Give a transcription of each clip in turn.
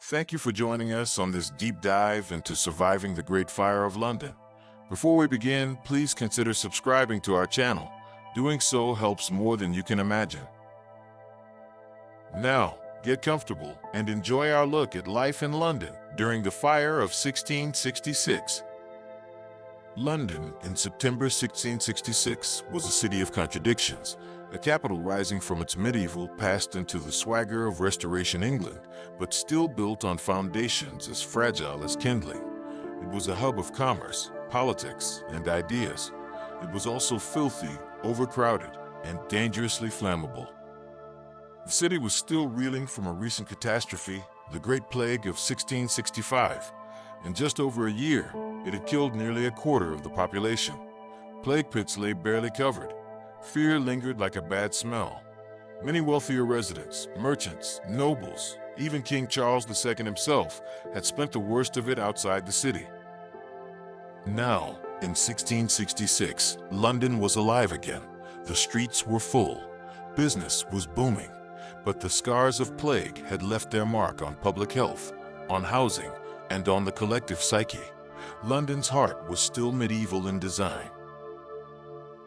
Thank you for joining us on this deep dive into surviving the Great Fire of London. Before we begin, please consider subscribing to our channel. Doing so helps more than you can imagine. Now, get comfortable and enjoy our look at life in London during the fire of 1666. London in September 1666 was a city of contradictions, a capital rising from its medieval past into the swagger of Restoration England, but still built on foundations as fragile as kindling. It was a hub of commerce, politics, and ideas. It was also filthy, overcrowded, and dangerously flammable. The city was still reeling from a recent catastrophe, the Great Plague of 1665. In just over a year, it had killed nearly a quarter of the population. Plague pits lay barely covered. Fear lingered like a bad smell. Many wealthier residents, merchants, nobles, even King Charles II himself had spent the worst of it outside the city. Now, in 1666, London was alive again. The streets were full. Business was booming. But the scars of plague had left their mark on public health, on housing, and on the collective psyche. London's heart was still medieval in design.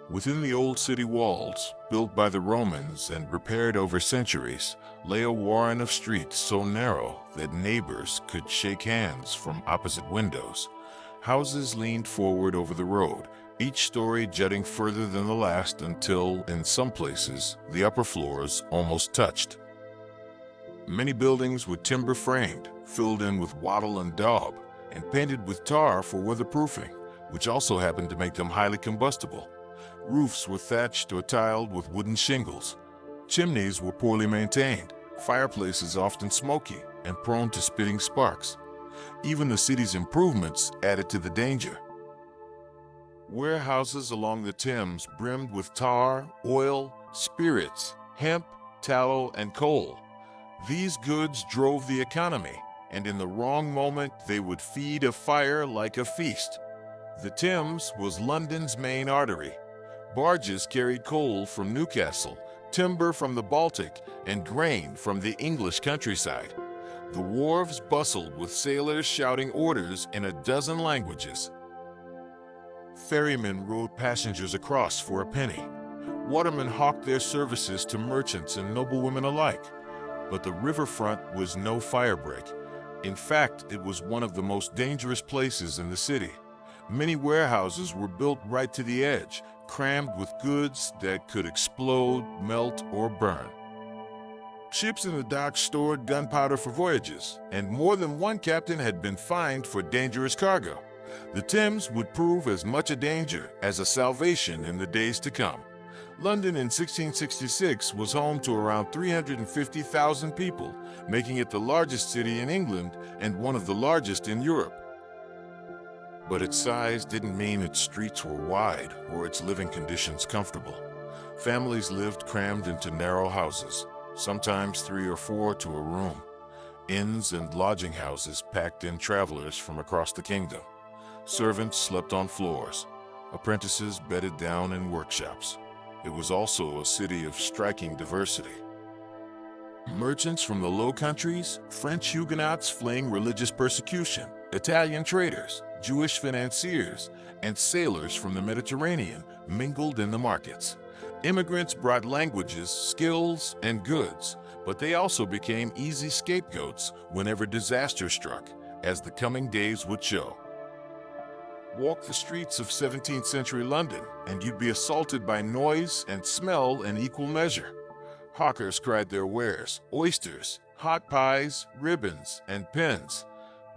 Within the old city walls, built by the Romans and repaired over centuries, lay a warren of streets so narrow that neighbors could shake hands from opposite windows. Houses leaned forward over the road, each story jutting further than the last until, in some places, the upper floors almost touched. Many buildings were timber-framed, filled in with wattle and daub, and painted with tar for weatherproofing, which also happened to make them highly combustible. Roofs were thatched or tiled with wooden shingles. Chimneys were poorly maintained, fireplaces often smoky and prone to spitting sparks. Even the city's improvements added to the danger. Warehouses along the Thames brimmed with tar, oil, spirits, hemp, tallow, and coal. These goods drove the economy, and in the wrong moment they would feed a fire like a feast. The Thames was London's main artery. Barges carried coal from Newcastle, timber from the Baltic, and grain from the English countryside. The wharves bustled with sailors shouting orders in a dozen languages. Ferrymen rowed passengers across for a penny. Watermen hawked their services to merchants and noblewomen alike. But the riverfront was no firebreak. In fact, it was one of the most dangerous places in the city. Many warehouses were built right to the edge, crammed with goods that could explode, melt, or burn. Ships in the docks stored gunpowder for voyages, and more than one captain had been fined for dangerous cargo. The Thames would prove as much a danger as a salvation in the days to come. London in 1666 was home to around 350,000 people, making it the largest city in England and one of the largest in Europe. But its size didn't mean its streets were wide or its living conditions comfortable. Families lived crammed into narrow houses, sometimes 3 or 4 to a room. Inns and lodging houses packed in travelers from across the kingdom. Servants slept on floors. Apprentices bedded down in workshops. It was also a city of striking diversity. Merchants from the Low Countries, French Huguenots fleeing religious persecution, Italian traders, Jewish financiers, and sailors from the Mediterranean mingled in the markets. Immigrants brought languages, skills, and goods, but they also became easy scapegoats whenever disaster struck, as the coming days would show. Walk the streets of 17th century London, and you'd be assaulted by noise and smell in equal measure. Hawkers cried their wares: oysters, hot pies, ribbons, and pins.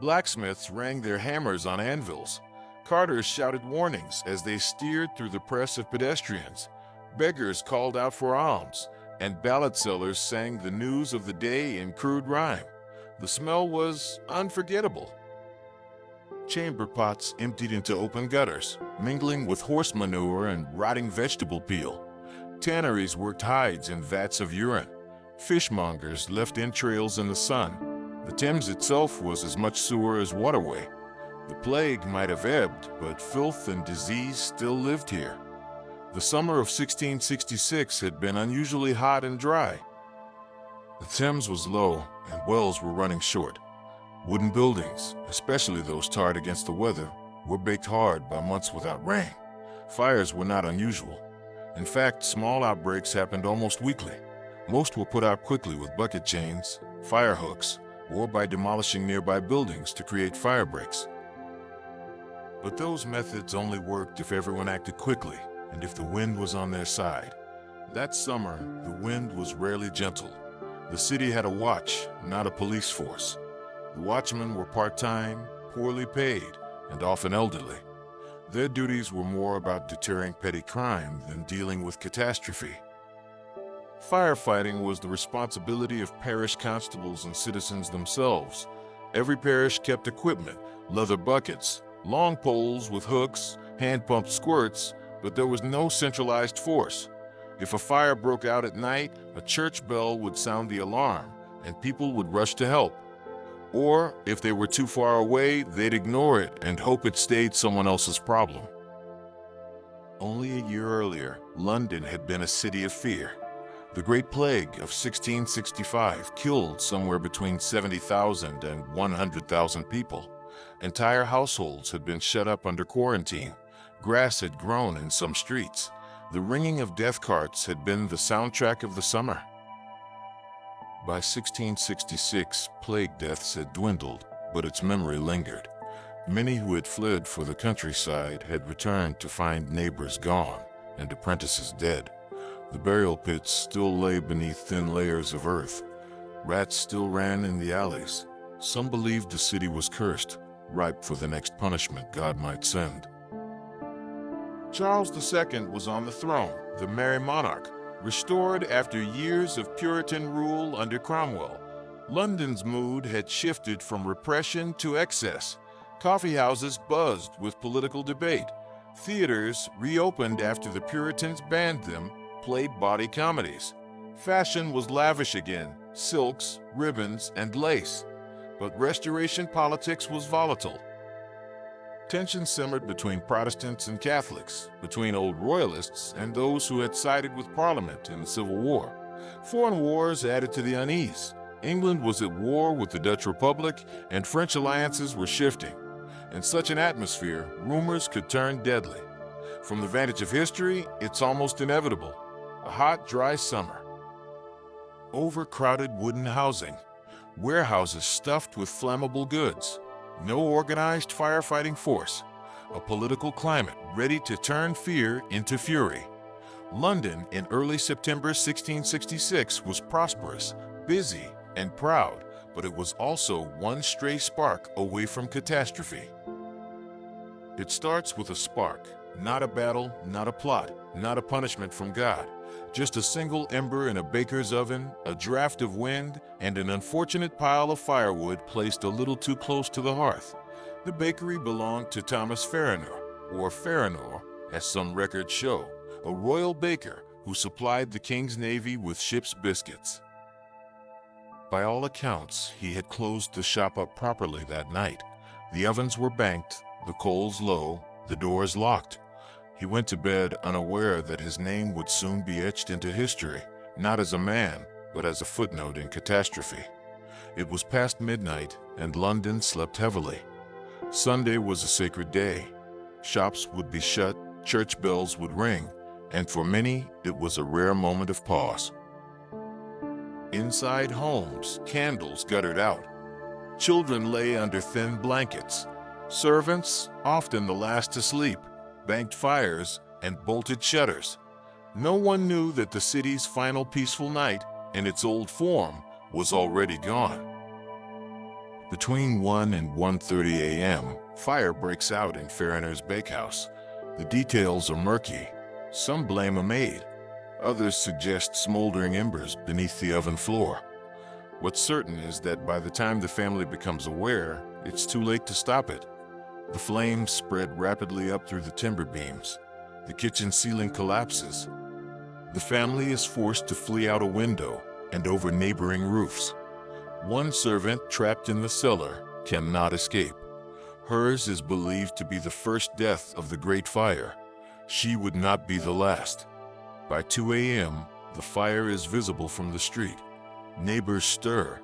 Blacksmiths rang their hammers on anvils. Carters shouted warnings as they steered through the press of pedestrians. Beggars called out for alms, and ballad sellers sang the news of the day in crude rhyme. The smell was unforgettable. Chamber pots emptied into open gutters, mingling with horse manure and rotting vegetable peel. Tanneries worked hides in vats of urine. Fishmongers left entrails in the sun. The Thames itself was as much sewer as waterway. The plague might have ebbed, but filth and disease still lived here. The summer of 1666 had been unusually hot and dry. The Thames was low, and wells were running short. Wooden buildings, especially those tarred against the weather, were baked hard by months without rain. Fires were not unusual. In fact, small outbreaks happened almost weekly. Most were put out quickly with bucket chains, fire hooks, or by demolishing nearby buildings to create fire breaks. But those methods only worked if everyone acted quickly and if the wind was on their side. That summer, the wind was rarely gentle. The city had a watch, not a police force. The watchmen were part-time, poorly paid, and often elderly. Their duties were more about deterring petty crime than dealing with catastrophe. Firefighting was the responsibility of parish constables and citizens themselves. Every parish kept equipment, leather buckets, long poles with hooks, hand-pumped squirts, but there was no centralized force. If a fire broke out at night, a church bell would sound the alarm, and people would rush to help. Or, if they were too far away, they'd ignore it and hope it stayed someone else's problem. Only a year earlier, London had been a city of fear. The Great Plague of 1665 killed somewhere between 70,000 and 100,000 people. Entire households had been shut up under quarantine. Grass had grown in some streets. The ringing of death carts had been the soundtrack of the summer. By 1666, plague deaths had dwindled, but its memory lingered. Many who had fled for the countryside had returned to find neighbors gone and apprentices dead. The burial pits still lay beneath thin layers of earth. Rats still ran in the alleys. Some believed the city was cursed, ripe for the next punishment God might send. Charles II was on the throne, the merry monarch, restored after years of Puritan rule under Cromwell. London's mood had shifted from repression to excess. Coffeehouses buzzed with political debate. Theaters, reopened after the Puritans banned them, played bawdy comedies. Fashion was lavish again, silks, ribbons, and lace. But Restoration politics was volatile. Tension simmered between Protestants and Catholics, between old royalists and those who had sided with Parliament in the Civil War. Foreign wars added to the unease. England was at war with the Dutch Republic, and French alliances were shifting. In such an atmosphere, rumors could turn deadly. From the vantage of history, it's almost inevitable. A hot, dry summer. Overcrowded wooden housing. Warehouses stuffed with flammable goods. No organized firefighting force. A political climate ready to turn fear into fury. London in early September 1666 was prosperous, busy, and proud, but it was also one stray spark away from catastrophe. It starts with a spark, not a battle, not a plot, not a punishment from God. Just a single ember in a baker's oven, a draft of wind, and an unfortunate pile of firewood placed a little too close to the hearth. The bakery belonged to Thomas Farrinor, or Farrinor, as some records show, a royal baker who supplied the king's navy with ship's biscuits. By all accounts, he had closed the shop up properly that night. The ovens were banked, the coals low, the doors locked. He went to bed unaware that his name would soon be etched into history, not as a man, but as a footnote in catastrophe. It was past midnight, and London slept heavily. Sunday was a sacred day. Shops would be shut, church bells would ring, and for many, it was a rare moment of pause. Inside homes, candles guttered out. Children lay under thin blankets. Servants, often the last to sleep, banked fires and bolted shutters. No one knew that the city's final peaceful night, in its old form, was already gone. Between 1 and 1:30 a.m., fire breaks out in Farrinor's bakehouse. The details are murky. Some blame a maid. Others suggest smoldering embers beneath the oven floor. What's certain is that by the time the family becomes aware, it's too late to stop it. The flames spread rapidly up through the timber beams. The kitchen ceiling collapses. The family is forced to flee out a window and over neighboring roofs. One servant trapped in the cellar cannot escape. Hers is believed to be the first death of the Great Fire. She would not be the last. By 2 a.m., the fire is visible from the street. Neighbors stir.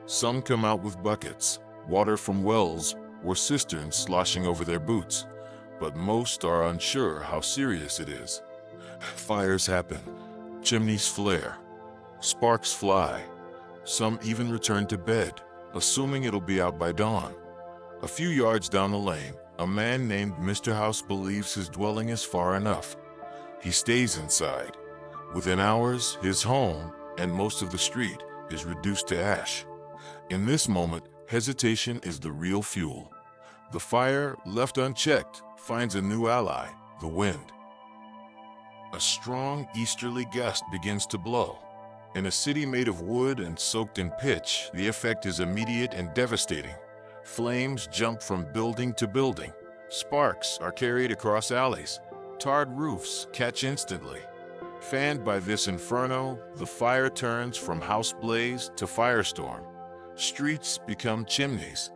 Some come out with buckets. water from wells or cisterns sloshing over their boots, but most are unsure how serious it is. Fires happen, chimneys flare, sparks fly. Some even return to bed, assuming it'll be out by dawn. A few yards down the lane, a man named Mr. House believes his dwelling is far enough. He stays inside. Within hours, his home and most of the street is reduced to ash. In this moment, hesitation is the real fuel. The fire, left unchecked, finds a new ally, the wind. A strong easterly gust begins to blow. In a city made of wood and soaked in pitch, the effect is immediate and devastating. Flames jump from building to building. Sparks are carried across alleys. Tarred roofs catch instantly. Fanned by this inferno, the fire turns from house blaze to firestorm. Streets become chimneys.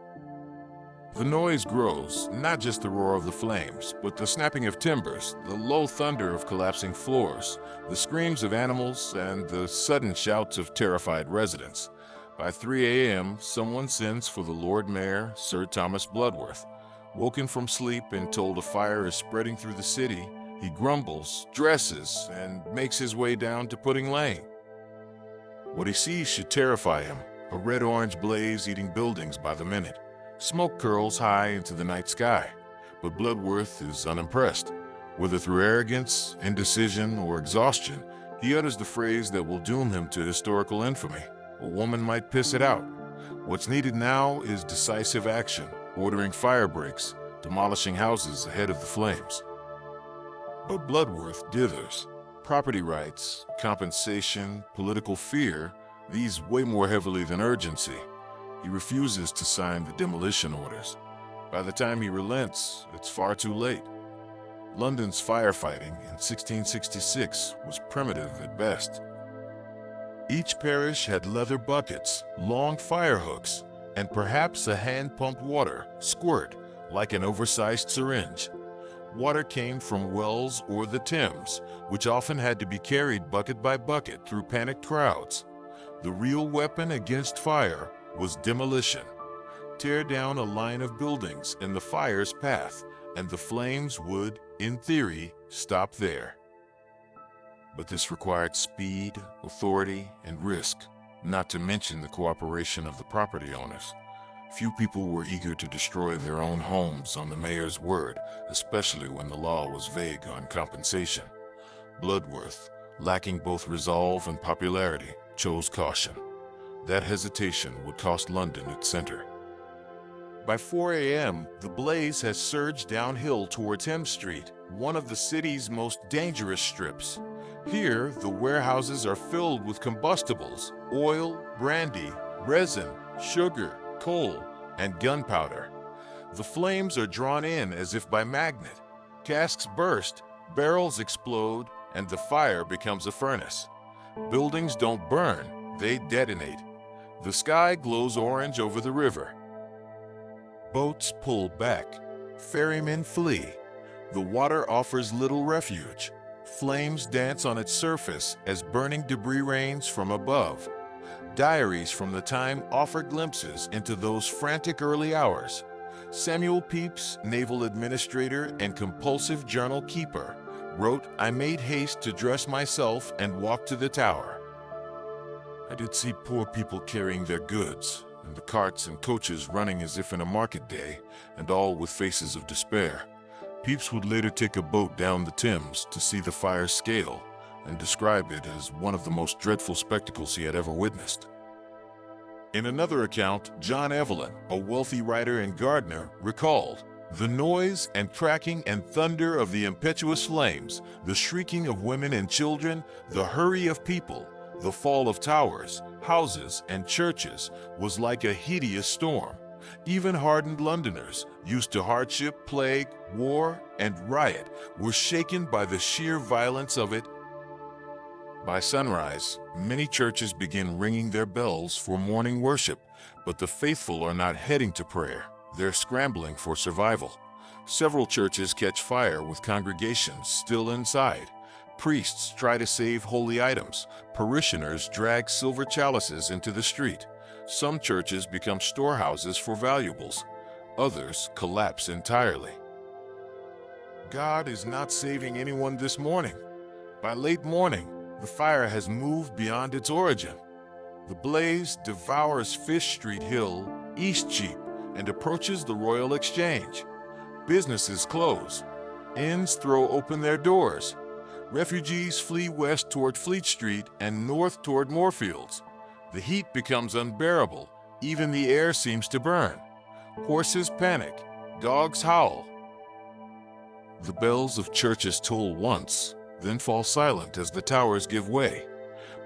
The noise grows, not just the roar of the flames, but the snapping of timbers, the low thunder of collapsing floors, the screams of animals, and the sudden shouts of terrified residents. By 3 a.m., someone sends for the Lord Mayor, Sir Thomas Bloodworth. Woken from sleep and told a fire is spreading through the city, he grumbles, dresses, and makes his way down to Pudding Lane. What he sees should terrify him, a red-orange blaze eating buildings by the minute. Smoke curls high into the night sky, but Bloodworth is unimpressed. Whether through arrogance, indecision, or exhaustion, he utters the phrase that will doom him to historical infamy. A woman might piss it out. What's needed now is decisive action, ordering fire breaks, demolishing houses ahead of the flames. But Bloodworth dithers. Property rights, compensation, political fear, these weigh more heavily than urgency. He refuses to sign the demolition orders. By the time he relents, it's far too late. London's firefighting in 1666 was primitive at best. Each parish had leather buckets, long fire hooks, and perhaps a hand-pumped water squirt like an oversized syringe. Water came from wells or the Thames, which often had to be carried bucket by bucket through panicked crowds. The real weapon against fire was demolition. Tear down a line of buildings in the fire's path, and the flames would, in theory, stop there. But this required speed, authority, and risk, not to mention the cooperation of the property owners. Few people were eager to destroy their own homes on the mayor's word, especially when the law was vague on compensation. Bloodworth, lacking both resolve and popularity, chose caution. That hesitation would cost London its center. By 4 a.m., the blaze has surged downhill toward Thames Street, one of the city's most dangerous strips. Here, the warehouses are filled with combustibles, oil, brandy, resin, sugar, coal, and gunpowder. The flames are drawn in as if by magnet. Casks burst, barrels explode, and the fire becomes a furnace. Buildings don't burn, they detonate. The sky glows orange over the river. Boats pull back. Ferrymen flee. The water offers little refuge. Flames dance on its surface as burning debris rains from above. Diaries from the time offer glimpses into those frantic early hours. Samuel Pepys, naval administrator and compulsive journal keeper, wrote, "I made haste to dress myself and walk to the tower. I did see poor people carrying their goods, and the carts and coaches running as if in a market day, and all with faces of despair." Pepys would later take a boat down the Thames to see the fire's scale, and describe it as one of the most dreadful spectacles he had ever witnessed. In another account, John Evelyn, a wealthy writer and gardener, recalled, "The noise and cracking and thunder of the impetuous flames, the shrieking of women and children, the hurry of people, the fall of towers, houses, and churches was like a hideous storm. Even hardened Londoners, used to hardship, plague, war, and riot, were shaken by the sheer violence of it." By sunrise, many churches begin ringing their bells for morning worship, but the faithful are not heading to prayer. They're scrambling for survival. Several churches catch fire with congregations still inside. Priests try to save holy items. Parishioners drag silver chalices into the street. Some churches become storehouses for valuables. Others collapse entirely. God is not saving anyone this morning. By late morning, the fire has moved beyond its origin. The blaze devours Fish Street Hill, Eastcheap, and approaches the Royal Exchange. Businesses close. Inns throw open their doors. Refugees flee west toward Fleet Street and north toward Moorfields. The heat becomes unbearable. Even the air seems to burn. Horses panic. Dogs howl. The bells of churches toll once, then fall silent as the towers give way.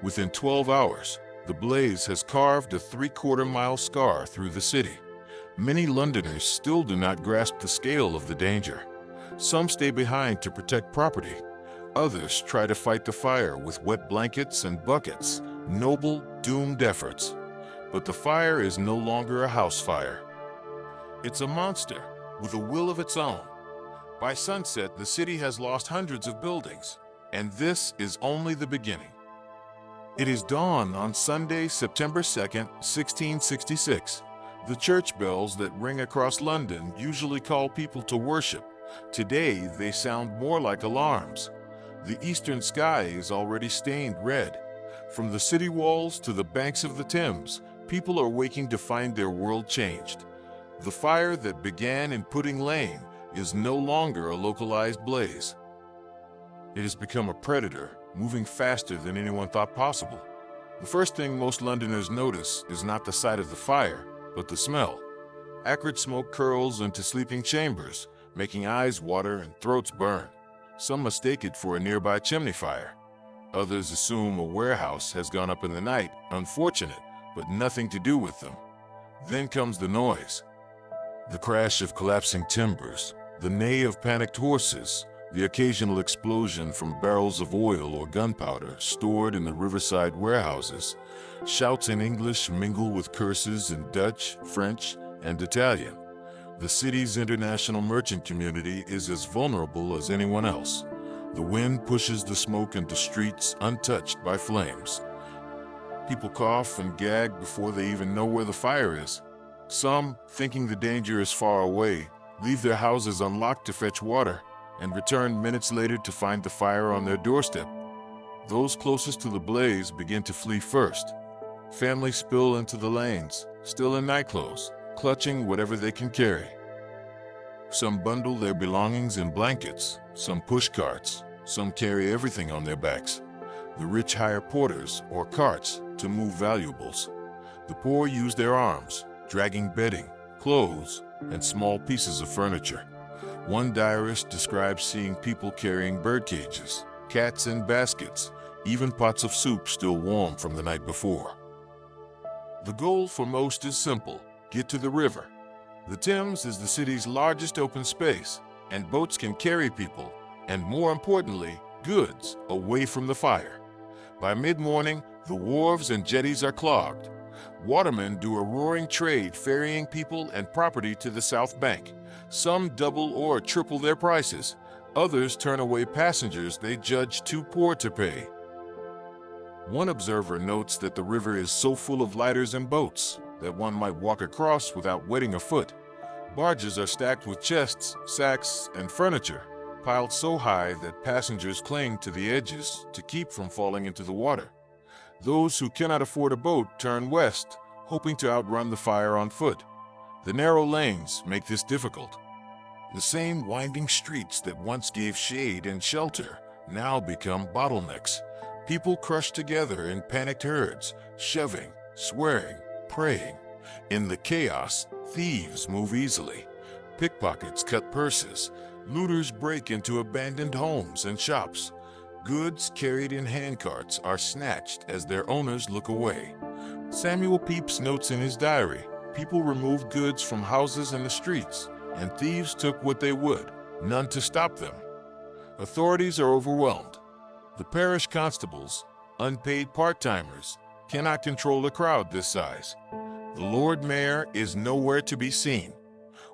Within 12 hours, the blaze has carved a 3/4-mile scar through the city. Many Londoners still do not grasp the scale of the danger. Some stay behind to protect property. Others try to fight the fire with wet blankets and buckets, noble, doomed efforts. But the fire is no longer a house fire. It's a monster with a will of its own. By sunset, the city has lost hundreds of buildings, and this is only the beginning. It is dawn on Sunday, September 2nd, 1666. The church bells that ring across London usually call people to worship. Today, they sound more like alarms. The eastern sky is already stained red. From the city walls to the banks of the Thames, people are waking to find their world changed. The fire that began in Pudding Lane is no longer a localized blaze. It has become a predator, moving faster than anyone thought possible. The first thing most Londoners notice is not the sight of the fire, but the smell. Acrid smoke curls into sleeping chambers, making eyes water and throats burn. Some mistake it for a nearby chimney fire. Others assume a warehouse has gone up in the night, unfortunate, but nothing to do with them. Then comes the noise. The crash of collapsing timbers, the neigh of panicked horses, the occasional explosion from barrels of oil or gunpowder stored in the riverside warehouses. Shouts in English mingle with curses in Dutch, French, and Italian. The city's international merchant community is as vulnerable as anyone else. The wind pushes the smoke into streets untouched by flames. People cough and gag before they even know where the fire is. Some, thinking the danger is far away, leave their houses unlocked to fetch water and return minutes later to find the fire on their doorstep. Those closest to the blaze begin to flee first. Families spill into the lanes, still in nightclothes, clutching whatever they can carry. Some bundle their belongings in blankets, some push carts, some carry everything on their backs. The rich hire porters or carts to move valuables. The poor use their arms, dragging bedding, clothes, and small pieces of furniture. One diarist describes seeing people carrying bird cages, cats in baskets, even pots of soup still warm from the night before. The goal for most is simple: get to the river. The Thames is the city's largest open space, and boats can carry people, and more importantly, goods, away from the fire. By mid-morning, the wharves and jetties are clogged. Watermen do a roaring trade ferrying people and property to the South Bank. Some double or triple their prices. Others turn away passengers they judge too poor to pay. One observer notes that the river is so full of lighters and boats that one might walk across without wetting a foot. Barges are stacked with chests, sacks, and furniture, piled so high that passengers cling to the edges to keep from falling into the water. Those who cannot afford a boat turn west, hoping to outrun the fire on foot. The narrow lanes make this difficult. The same winding streets that once gave shade and shelter now become bottlenecks. People crush together in panicked herds, shoving, swearing, praying. In the chaos, thieves move easily. Pickpockets cut purses. Looters break into abandoned homes and shops. Goods carried in handcarts are snatched as their owners look away. Samuel Pepys notes in his diary, people removed goods from houses and the streets, and thieves took what they would, none to stop them. Authorities are overwhelmed. The parish constables, unpaid part-timers, cannot control a crowd this size. The Lord Mayor is nowhere to be seen.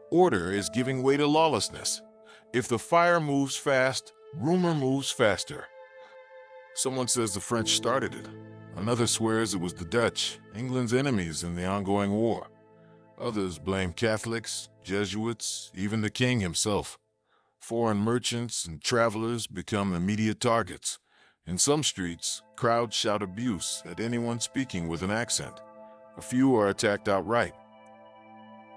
Order is giving way to lawlessness. If the fire moves fast, rumor moves faster. Someone says the French started it. Another swears it was the Dutch, England's enemies in the ongoing war. Others blame Catholics, Jesuits, even the king himself. Foreign merchants and travelers become immediate targets. In some streets, crowds shout abuse at anyone speaking with an accent. A few are attacked outright.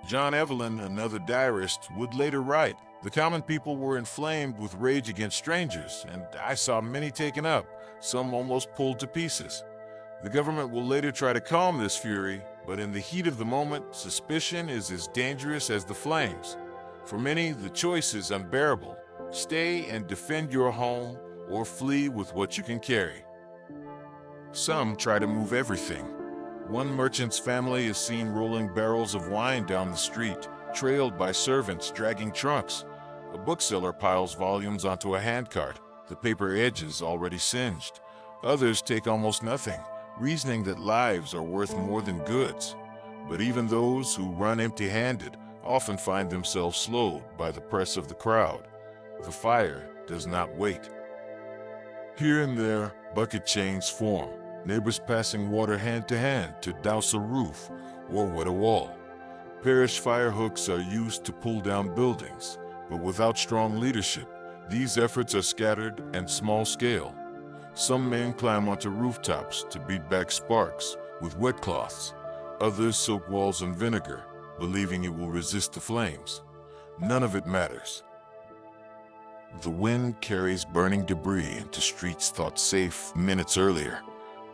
John Evelyn, another diarist, would later write, "The common people were inflamed with rage against strangers, and I saw many taken up, some almost pulled to pieces." The government will later try to calm this fury, but in the heat of the moment, suspicion is as dangerous as the flames. For many, the choice is unbearable. Stay and defend your home, or flee with what you can carry. Some try to move everything. One merchant's family is seen rolling barrels of wine down the street, trailed by servants dragging trunks. A bookseller piles volumes onto a handcart, the paper edges already singed. Others take almost nothing, reasoning that lives are worth more than goods. But even those who run empty-handed often find themselves slowed by the press of the crowd. The fire does not wait. Here and there, bucket chains form, neighbors passing water hand to hand to douse a roof or wet a wall. Parish fire hooks are used to pull down buildings, but without strong leadership, these efforts are scattered and small-scale. Some men climb onto rooftops to beat back sparks with wet cloths. Others soak walls in vinegar, believing it will resist the flames. None of it matters. The wind carries burning debris into streets thought safe minutes earlier.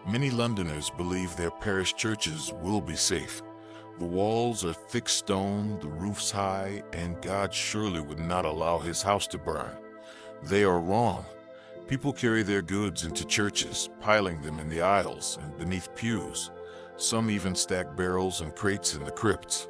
Many Londoners believe their parish churches will be safe. The walls are thick stone, the roof's high, and God surely would not allow his house to burn. They are wrong. People carry their goods into churches, piling them in the aisles and beneath pews. Some even stack barrels and crates in the crypts.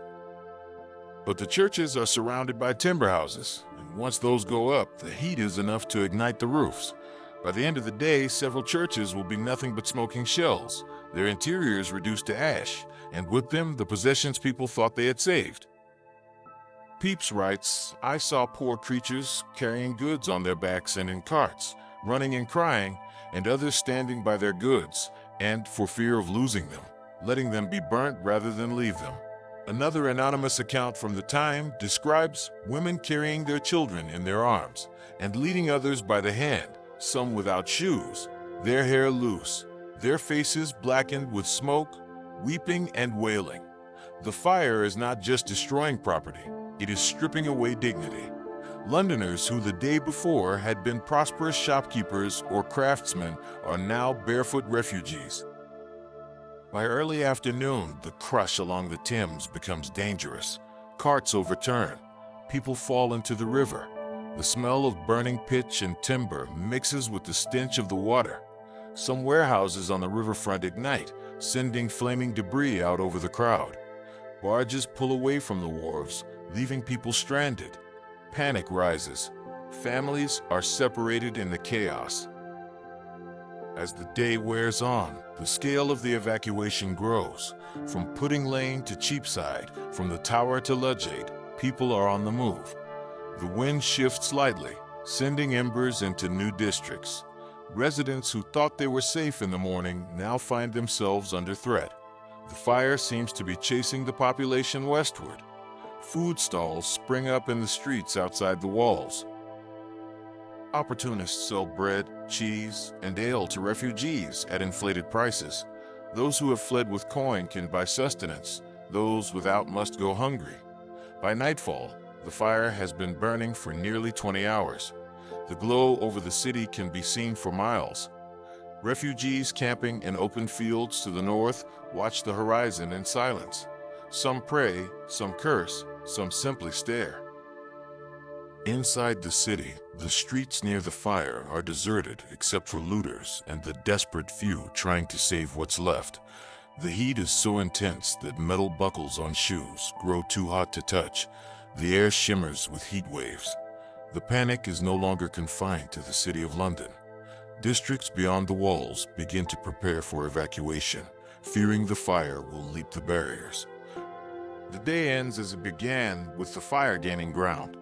But the churches are surrounded by timber houses, and once those go up, the heat is enough to ignite the roofs. By the end of the day, several churches will be nothing but smoking shells, their interiors reduced to ash, and with them the possessions people thought they had saved. Pepys writes, "I saw poor creatures carrying goods on their backs and in carts, running and crying, and others standing by their goods, and, for fear of losing them, letting them be burnt rather than leave them." Another anonymous account from the time describes women carrying their children in their arms and leading others by the hand, some without shoes, their hair loose, their faces blackened with smoke, weeping and wailing. The fire is not just destroying property, it is stripping away dignity. Londoners who the day before had been prosperous shopkeepers or craftsmen are now barefoot refugees. By early afternoon, the crush along the Thames becomes dangerous. Carts overturn. People fall into the river. The smell of burning pitch and timber mixes with the stench of the water. Some warehouses on the riverfront ignite, sending flaming debris out over the crowd. Barges pull away from the wharves, leaving people stranded. Panic rises. Families are separated in the chaos. As the day wears on, the scale of the evacuation grows. From Pudding Lane to Cheapside, from the Tower to Ludgate, people are on the move. The wind shifts slightly, sending embers into new districts. Residents who thought they were safe in the morning now find themselves under threat. The fire seems to be chasing the population westward. Food stalls spring up in the streets outside the walls. Opportunists sell bread, cheese, and ale to refugees at inflated prices. Those who have fled with coin can buy sustenance. Those without must go hungry. By nightfall, the fire has been burning for nearly 20 hours. The glow over the city can be seen for miles. Refugees camping in open fields to the north watch the horizon in silence. Some pray, some curse, some simply stare. Inside the city, the streets near the fire are deserted except for looters and the desperate few trying to save what's left. The heat is so intense that metal buckles on shoes grow too hot to touch. The air shimmers with heat waves. The panic is no longer confined to the city of London. Districts beyond the walls begin to prepare for evacuation, fearing the fire will leap the barriers. The day ends as it began, with the fire gaining ground.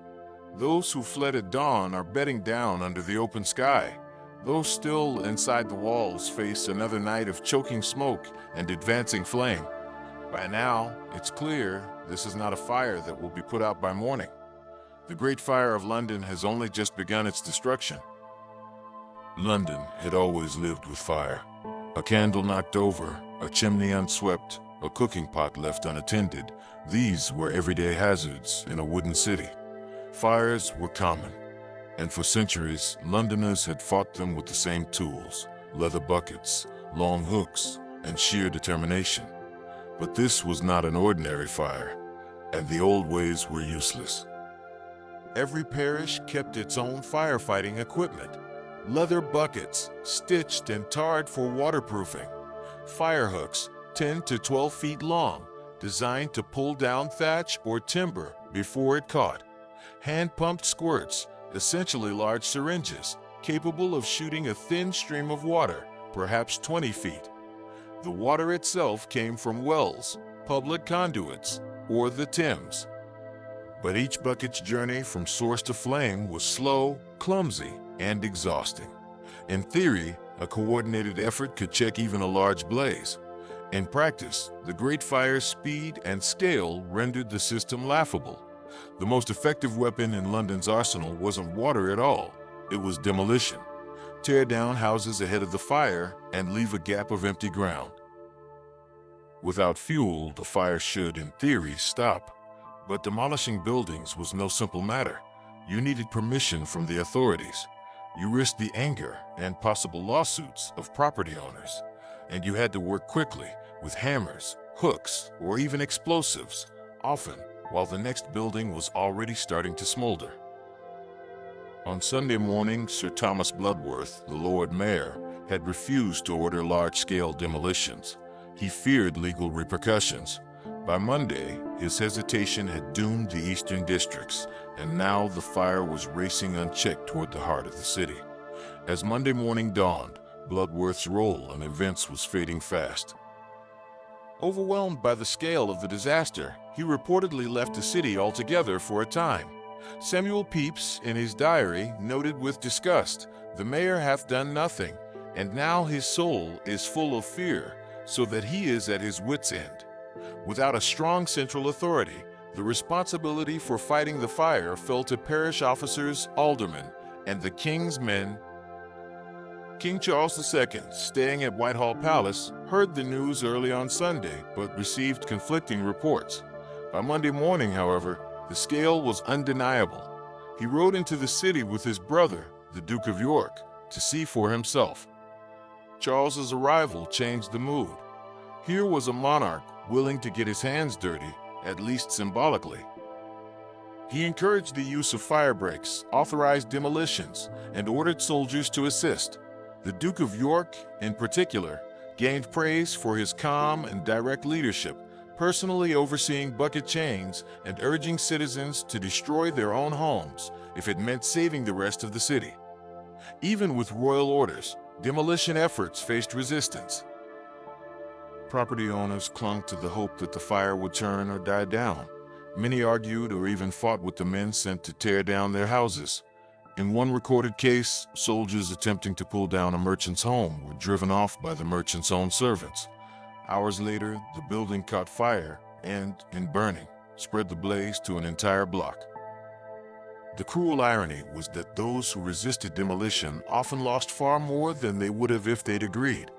Those who fled at dawn are bedding down under the open sky. Those still inside the walls face another night of choking smoke and advancing flame. By now, it's clear this is not a fire that will be put out by morning. The Great Fire of London has only just begun its destruction. London had always lived with fire. A candle knocked over, a chimney unswept, a cooking pot left unattended. These were everyday hazards in a wooden city. Fires were common, and for centuries, Londoners had fought them with the same tools: leather buckets, long hooks, and sheer determination. But this was not an ordinary fire, and the old ways were useless. Every parish kept its own firefighting equipment: leather buckets, stitched and tarred for waterproofing; fire hooks, 10 to 12 feet long, designed to pull down thatch or timber before it caught; hand-pumped squirts, essentially large syringes, capable of shooting a thin stream of water, perhaps 20 feet. The water itself came from wells, public conduits, or the Thames. But each bucket's journey from source to flame was slow, clumsy, and exhausting. In theory, a coordinated effort could check even a large blaze. In practice, the Great Fire's speed and scale rendered the system laughable. The most effective weapon in London's arsenal wasn't water at all. It was demolition. Tear down houses ahead of the fire and leave a gap of empty ground. Without fuel, the fire should, in theory, stop. But demolishing buildings was no simple matter. You needed permission from the authorities. You risked the anger and possible lawsuits of property owners. And you had to work quickly, with hammers, hooks, or even explosives, often while the next building was already starting to smolder. On Sunday morning, Sir Thomas Bloodworth, the Lord Mayor, had refused to order large-scale demolitions. He feared legal repercussions. By Monday, his hesitation had doomed the eastern districts, and now the fire was racing unchecked toward the heart of the city. As Monday morning dawned, Bloodworth's role in events was fading fast. Overwhelmed by the scale of the disaster, he reportedly left the city altogether for a time. Samuel Pepys, in his diary, noted with disgust, "The mayor hath done nothing, and now his soul is full of fear, so that he is at his wit's end." Without a strong central authority, the responsibility for fighting the fire fell to parish officers, aldermen, and the king's men. King Charles II, staying at Whitehall Palace, heard the news early on Sunday, but received conflicting reports. By Monday morning, however, the scale was undeniable. He rode into the city with his brother, the Duke of York, to see for himself. Charles's arrival changed the mood. Here was a monarch willing to get his hands dirty, at least symbolically. He encouraged the use of fire breaks, authorized demolitions, and ordered soldiers to assist. The Duke of York, in particular, gained praise for his calm and direct leadership, personally overseeing bucket chains and urging citizens to destroy their own homes if it meant saving the rest of the city. Even with royal orders, demolition efforts faced resistance. Property owners clung to the hope that the fire would turn or die down. Many argued or even fought with the men sent to tear down their houses. In one recorded case, soldiers attempting to pull down a merchant's home were driven off by the merchant's own servants. Hours later, the building caught fire and, in burning, spread the blaze to an entire block. The cruel irony was that those who resisted demolition often lost far more than they would have if they'd agreed.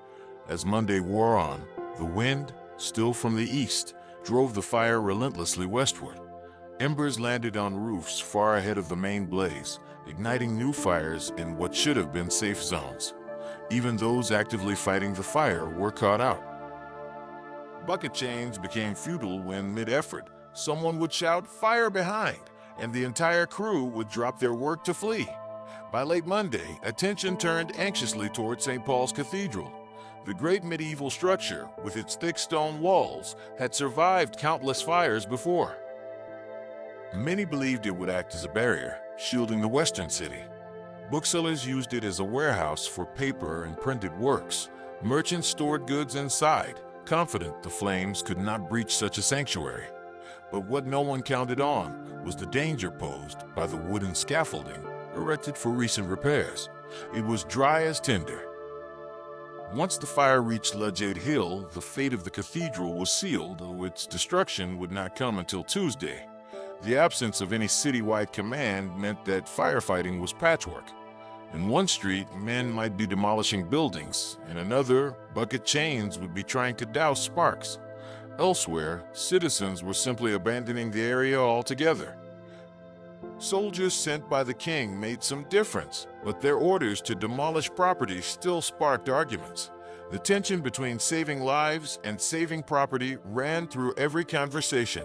As Monday wore on, the wind, still from the east, drove the fire relentlessly westward. Embers landed on roofs far ahead of the main blaze, igniting new fires in what should have been safe zones. Even those actively fighting the fire were caught out. Bucket chains became futile when, mid-effort, someone would shout, "Fire behind!" and the entire crew would drop their work to flee. By late Monday, attention turned anxiously toward St. Paul's Cathedral. The great medieval structure, with its thick stone walls, had survived countless fires before. Many believed it would act as a barrier, shielding the western city. Booksellers used it as a warehouse for paper and printed works. Merchants stored goods inside, confident the flames could not breach such a sanctuary. But what no one counted on was the danger posed by the wooden scaffolding erected for recent repairs. It was dry as tinder. Once the fire reached Ludgate Hill, the fate of the cathedral was sealed, though its destruction would not come until Tuesday. The absence of any citywide command meant that firefighting was patchwork. In one street, men might be demolishing buildings. In another, bucket chains would be trying to douse sparks. Elsewhere, citizens were simply abandoning the area altogether. Soldiers sent by the king made some difference, but their orders to demolish property still sparked arguments. The tension between saving lives and saving property ran through every conversation.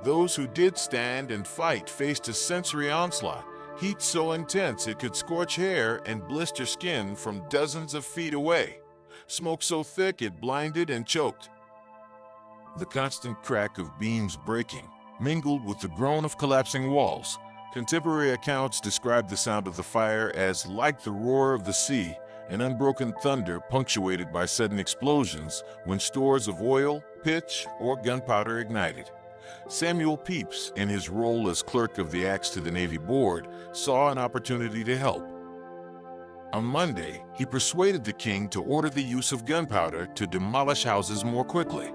Those who did stand and fight faced a sensory onslaught, heat so intense it could scorch hair and blister skin from dozens of feet away, smoke so thick it blinded and choked. The constant crack of beams breaking mingled with the groan of collapsing walls. Contemporary accounts describe the sound of the fire as like the roar of the sea, an unbroken thunder punctuated by sudden explosions when stores of oil, pitch, or gunpowder ignited. Samuel Pepys, in his role as clerk of the Axe to the Navy Board, saw an opportunity to help. On Monday, he persuaded the king to order the use of gunpowder to demolish houses more quickly.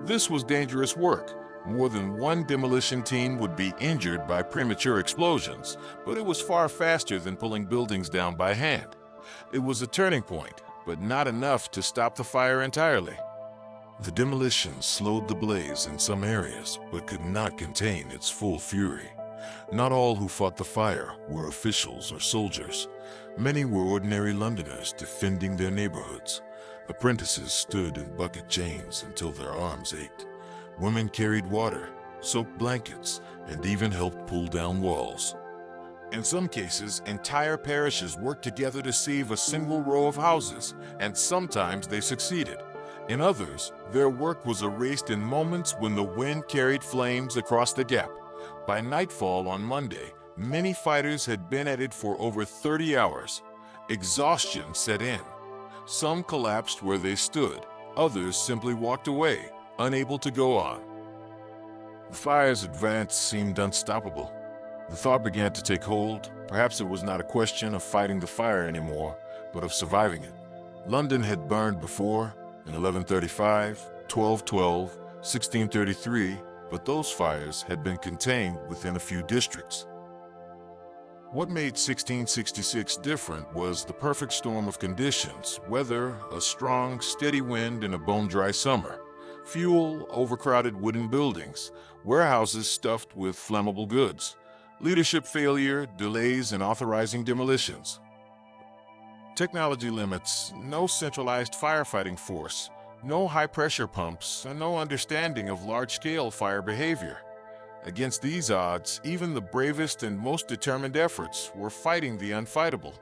This was dangerous work. More than one demolition team would be injured by premature explosions, but it was far faster than pulling buildings down by hand. It was a turning point, but not enough to stop the fire entirely. The demolition slowed the blaze in some areas, but could not contain its full fury. Not all who fought the fire were officials or soldiers. Many were ordinary Londoners defending their neighborhoods. Apprentices stood in bucket chains until their arms ached. Women carried water, soaked blankets, and even helped pull down walls. In some cases, entire parishes worked together to save a single row of houses, and sometimes they succeeded. In others, their work was erased in moments when the wind carried flames across the gap. By nightfall on Monday, many fighters had been at it for over 30 hours. Exhaustion set in. Some collapsed where they stood, others simply walked away, unable to go on. The fire's advance seemed unstoppable. The thought began to take hold. Perhaps it was not a question of fighting the fire anymore, but of surviving it. London had burned before, in 1135, 1212, 1633, but those fires had been contained within a few districts. What made 1666 different was the perfect storm of conditions: weather, a strong, steady wind, and a bone-dry summer. Fuel, overcrowded wooden buildings, warehouses stuffed with flammable goods, leadership failure, delays in authorizing demolitions. Technology limits, no centralized firefighting force, no high-pressure pumps, and no understanding of large-scale fire behavior. Against these odds, even the bravest and most determined efforts were fighting the unfightable.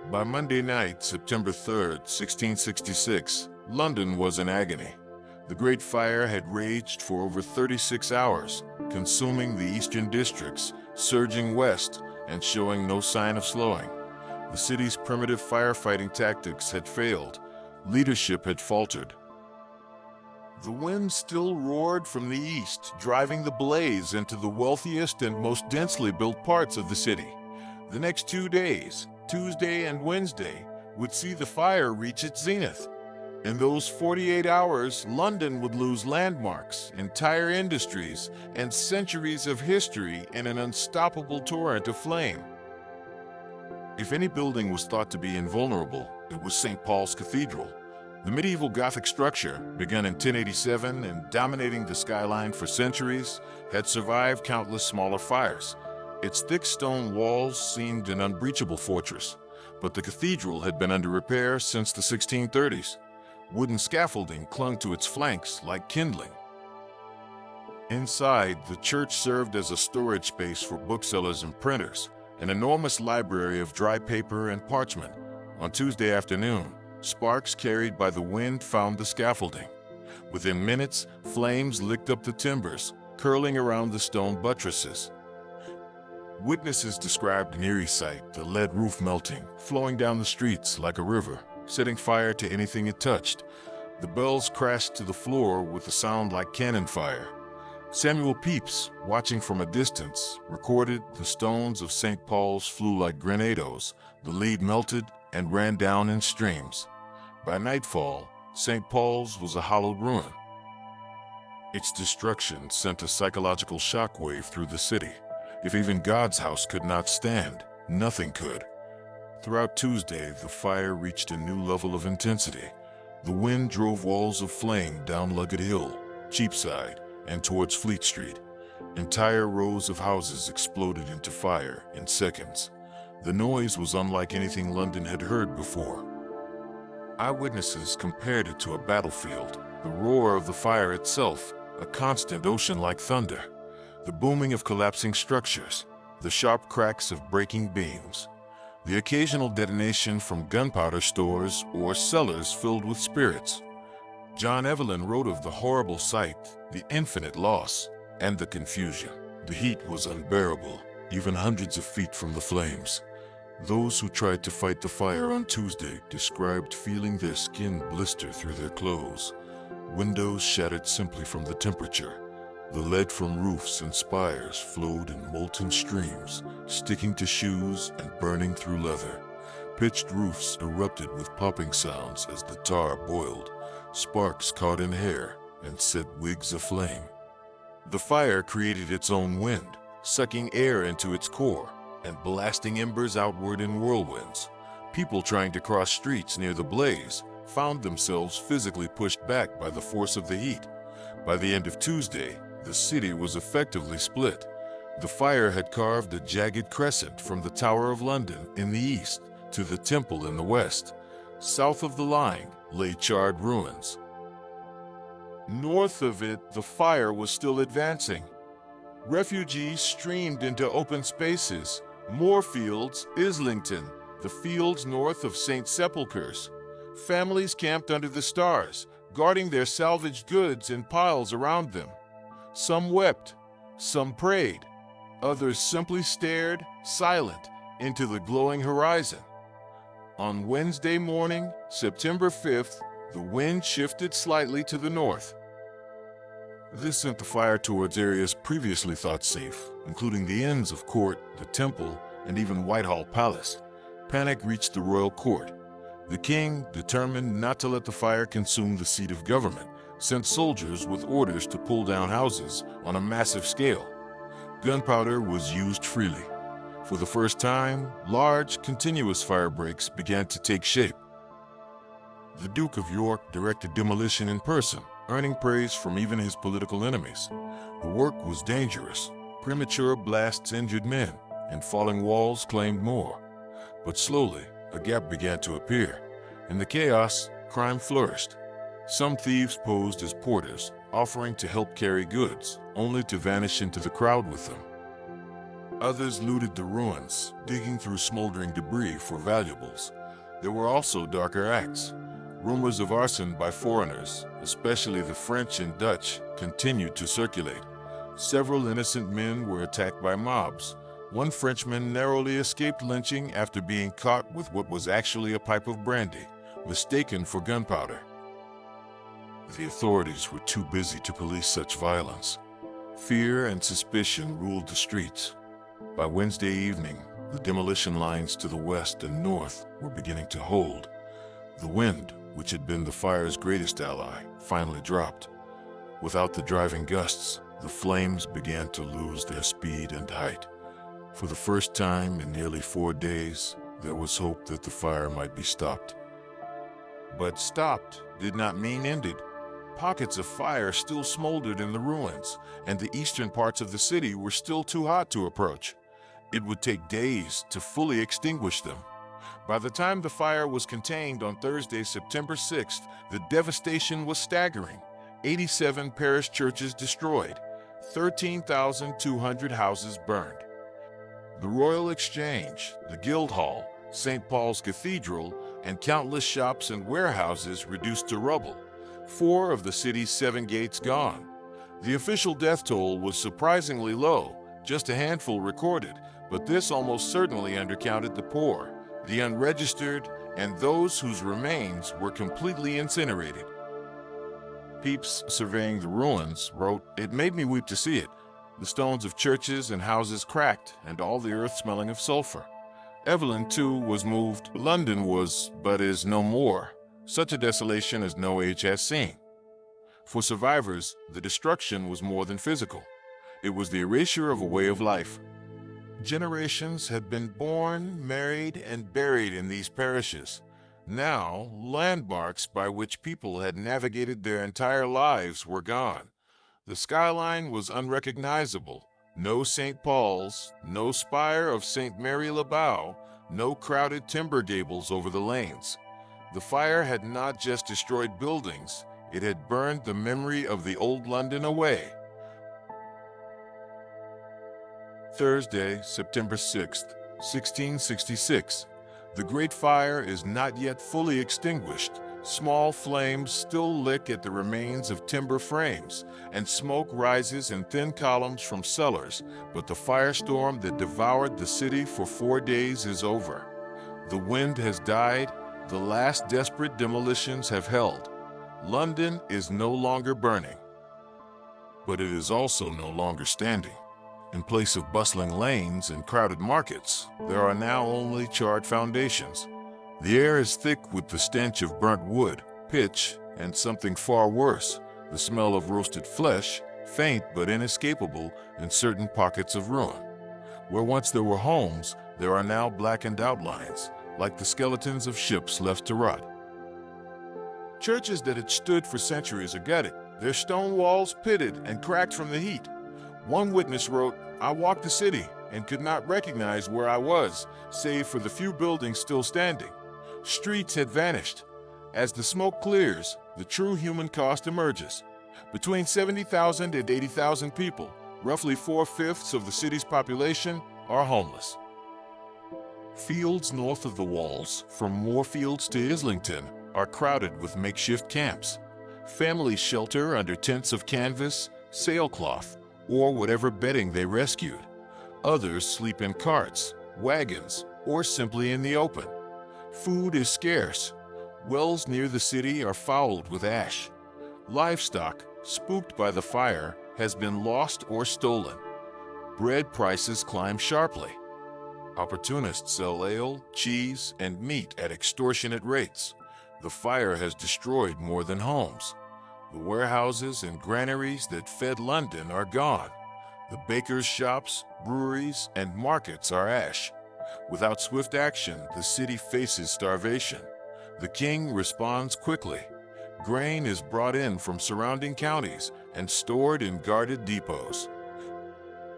By Monday night, September 3rd, 1666, London was in agony. The Great Fire had raged for over 36 hours, consuming the eastern districts, surging west, and showing no sign of slowing. The city's primitive firefighting tactics had failed. Leadership had faltered. The wind still roared from the east, driving the blaze into the wealthiest and most densely built parts of the city. The next 2 days, Tuesday and Wednesday, would see the fire reach its zenith. In those 48 hours, London would lose landmarks, entire industries, and centuries of history in an unstoppable torrent of flame. If any building was thought to be invulnerable, it was St. Paul's Cathedral. The medieval Gothic structure, begun in 1087 and dominating the skyline for centuries, had survived countless smaller fires. Its thick stone walls seemed an unbreachable fortress, but the cathedral had been under repair since the 1630s. Wooden scaffolding clung to its flanks like kindling. Inside, the church served as a storage space for booksellers and printers, an enormous library of dry paper and parchment. On Tuesday afternoon, sparks carried by the wind found the scaffolding. Within minutes, flames licked up the timbers, curling around the stone buttresses. Witnesses described an eerie sight, the lead roof melting, flowing down the streets like a river, setting fire to anything it touched. The bells crashed to the floor with a sound like cannon fire. Samuel Pepys, watching from a distance, recorded the stones of St. Paul's flew like grenados, the lead melted and ran down in streams. By nightfall, St. Paul's was a hollowed ruin. Its destruction sent a psychological shockwave through the city. If even God's house could not stand, nothing could. Throughout Tuesday, the fire reached a new level of intensity. The wind drove walls of flame down Luggate Hill, Cheapside, and towards Fleet Street. Entire rows of houses exploded into fire in seconds. The noise was unlike anything London had heard before. Eyewitnesses compared it to a battlefield, the roar of the fire itself, a constant ocean like thunder, the booming of collapsing structures, the sharp cracks of breaking beams, the occasional detonation from gunpowder stores or cellars filled with spirits. John Evelyn wrote of the horrible sight, the infinite loss, and the confusion. The heat was unbearable, even hundreds of feet from the flames. Those who tried to fight the fire on Tuesday described feeling their skin blister through their clothes. Windows shattered simply from the temperature. The lead from roofs and spires flowed in molten streams, sticking to shoes and burning through leather. Pitched roofs erupted with popping sounds as the tar boiled. Sparks caught in hair and set wigs aflame. The fire created its own wind, sucking air into its core and blasting embers outward in whirlwinds. People trying to cross streets near the blaze found themselves physically pushed back by the force of the heat. By the end of Tuesday, the city was effectively split. The fire had carved a jagged crescent from the Tower of London in the east to the Temple in the west. South of the line lay charred ruins. North of it, the fire was still advancing. Refugees streamed into open spaces, Moorfields, Islington, the fields north of St. Sepulchre's. Families camped under the stars, guarding their salvaged goods in piles around them. Some wept, some prayed, others simply stared, silent, into the glowing horizon. On Wednesday morning, September 5th, the wind shifted slightly to the north. This sent the fire towards areas previously thought safe, including the Inns of Court, the Temple, and even Whitehall Palace. Panic reached the royal court. The king, determined not to let the fire consume the seat of government, sent soldiers with orders to pull down houses on a massive scale. Gunpowder was used freely. For the first time, large, continuous fire breaks began to take shape. The Duke of York directed demolition in person, earning praise from even his political enemies. The work was dangerous. Premature blasts injured men, and falling walls claimed more. But slowly, a gap began to appear. In the chaos, crime flourished. Some thieves posed as porters, offering to help carry goods, only to vanish into the crowd with them. Others looted the ruins, digging through smoldering debris for valuables. There were also darker acts. Rumors of arson by foreigners, especially the French and Dutch, continued to circulate. Several innocent men were attacked by mobs. One Frenchman narrowly escaped lynching after being caught with what was actually a pipe of brandy, mistaken for gunpowder. The authorities were too busy to police such violence. Fear and suspicion ruled the streets. By Wednesday evening, the demolition lines to the west and north were beginning to hold. The wind, which had been the fire's greatest ally, finally dropped. Without the driving gusts, the flames began to lose their speed and height. For the first time in nearly 4 days, there was hope that the fire might be stopped. But stopped did not mean ended. Pockets of fire still smoldered in the ruins, and the eastern parts of the city were still too hot to approach. It would take days to fully extinguish them. By the time the fire was contained on Thursday, September 6th, the devastation was staggering. 87 parish churches destroyed, 13,200 houses burned. The Royal Exchange, the Guildhall, St. Paul's Cathedral, and countless shops and warehouses reduced to rubble. 4 of the city's 7 gates gone. The official death toll was surprisingly low, just a handful recorded, but this almost certainly undercounted the poor, the unregistered, and those whose remains were completely incinerated. Pepys, surveying the ruins, wrote, "It made me weep to see it. The stones of churches and houses cracked, and all the earth smelling of sulfur." Evelyn, too, was moved. "London was, but is no more, such a desolation as no age has seen." For survivors, the destruction was more than physical. It was the erasure of a way of life. Generations had been born, married, and buried in these parishes. Now, landmarks by which people had navigated their entire lives were gone. The skyline was unrecognizable. No St. Paul's, no spire of St. Mary Le Bow, no crowded timber gables over the lanes. The fire had not just destroyed buildings, it had burned the memory of the old London away. Thursday, September 6th, 1666. The Great Fire is not yet fully extinguished. Small flames still lick at the remains of timber frames, and smoke rises in thin columns from cellars, but the firestorm that devoured the city for 4 days is over. The wind has died, the last desperate demolitions have held. London is no longer burning, but it is also no longer standing. In place of bustling lanes and crowded markets, there are now only charred foundations. The air is thick with the stench of burnt wood, pitch, and something far worse, the smell of roasted flesh, faint but inescapable in certain pockets of ruin. Where once there were homes, there are now blackened outlines, like the skeletons of ships left to rot. Churches that had stood for centuries are gutted, their stone walls pitted and cracked from the heat. One witness wrote, "I walked the city and could not recognize where I was, save for the few buildings still standing. Streets had vanished. As the smoke clears, the true human cost emerges. Between 70,000 and 80,000 people, roughly 4/5 of the city's population, are homeless." Fields north of the walls, from Moorfields to Islington, are crowded with makeshift camps. Families shelter under tents of canvas, sailcloth, or whatever bedding they rescued. Others sleep in carts, wagons, or simply in the open. Food is scarce. Wells near the city are fouled with ash. Livestock, spooked by the fire, has been lost or stolen. Bread prices climb sharply. Opportunists sell ale, cheese, and meat at extortionate rates. The fire has destroyed more than homes. The warehouses and granaries that fed London are gone. The bakers' shops, breweries, and markets are ash. Without swift action, the city faces starvation. The king responds quickly. Grain is brought in from surrounding counties and stored in guarded depots.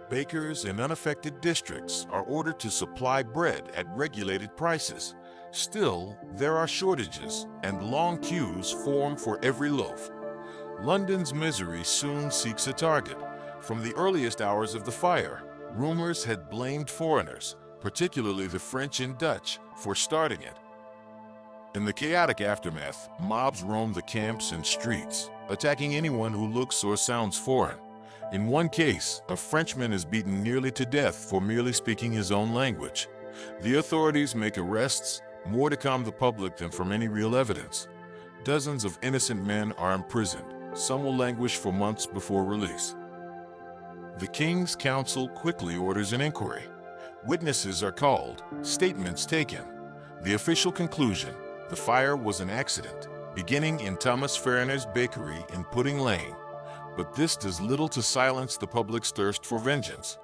Bakers in unaffected districts are ordered to supply bread at regulated prices. Still, there are shortages, and long queues form for every loaf. London's misery soon seeks a target. From the earliest hours of the fire, rumors had blamed foreigners, particularly the French and Dutch, for starting it. In the chaotic aftermath, mobs roam the camps and streets, attacking anyone who looks or sounds foreign. In one case, a Frenchman is beaten nearly to death for merely speaking his own language. The authorities make arrests, more to calm the public than from any real evidence. Dozens of innocent men are imprisoned. Some will languish for months before release. The King's Council quickly orders an inquiry. Witnesses are called, statements taken. The official conclusion: the fire was an accident, beginning in Thomas Farriner's bakery in Pudding Lane. But this does little to silence the public's thirst for vengeance.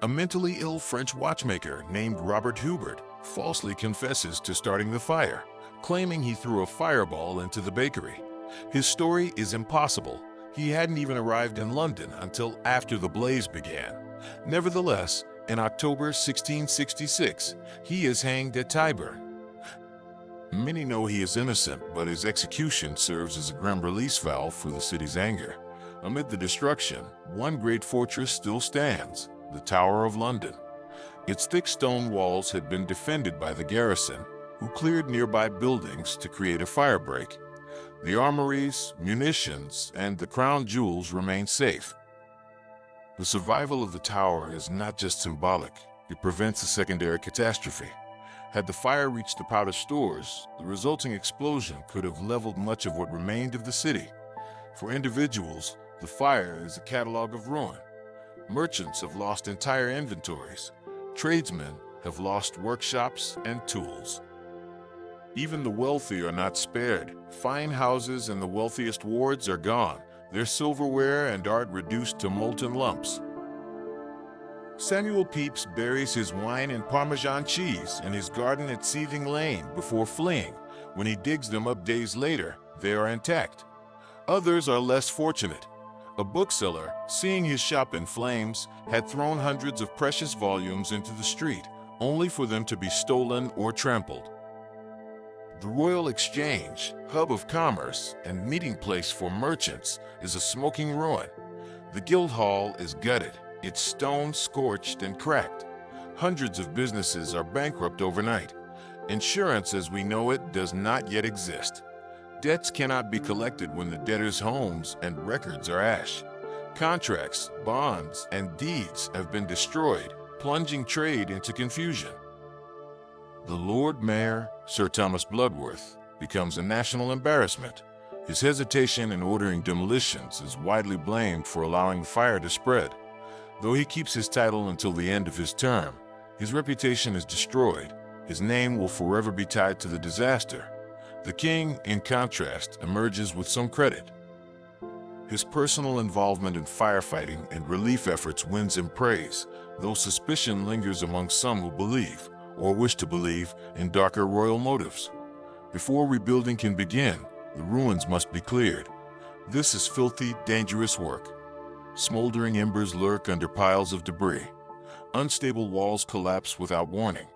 A mentally ill French watchmaker named Robert Hubert falsely confesses to starting the fire, claiming he threw a fireball into the bakery. His story is impossible. He hadn't even arrived in London until after the blaze began. Nevertheless, in October 1666, he is hanged at Tyburn. Many know he is innocent, but his execution serves as a grim release valve for the city's anger. Amid the destruction, one great fortress still stands, the Tower of London. Its thick stone walls had been defended by the garrison, who cleared nearby buildings to create a firebreak. The armories, munitions, and the crown jewels remain safe. The survival of the tower is not just symbolic, it prevents a secondary catastrophe. Had the fire reached the powder stores, the resulting explosion could have leveled much of what remained of the city. For individuals, the fire is a catalog of ruin. Merchants have lost entire inventories. Tradesmen have lost workshops and tools. Even the wealthy are not spared. Fine houses in the wealthiest wards are gone, their silverware and art reduced to molten lumps. Samuel Pepys buries his wine and Parmesan cheese in his garden at Seething Lane before fleeing. When he digs them up days later, they are intact. Others are less fortunate. A bookseller, seeing his shop in flames, had thrown hundreds of precious volumes into the street, only for them to be stolen or trampled. The Royal Exchange, hub of commerce and meeting place for merchants, is a smoking ruin. The Guildhall is gutted, its stone scorched and cracked. Hundreds of businesses are bankrupt overnight. Insurance as we know it does not yet exist. Debts cannot be collected when the debtors' homes and records are ash. Contracts, bonds, and deeds have been destroyed, plunging trade into confusion. The Lord Mayor, Sir Thomas Bloodworth, becomes a national embarrassment. His hesitation in ordering demolitions is widely blamed for allowing the fire to spread. Though he keeps his title until the end of his term, his reputation is destroyed. His name will forever be tied to the disaster. The king, in contrast, emerges with some credit. His personal involvement in firefighting and relief efforts wins him praise, though suspicion lingers among some who believe, or wish to believe, in darker royal motives. Before rebuilding can begin, the ruins must be cleared. This is filthy, dangerous work. Smoldering embers lurk under piles of debris. Unstable walls collapse without warning.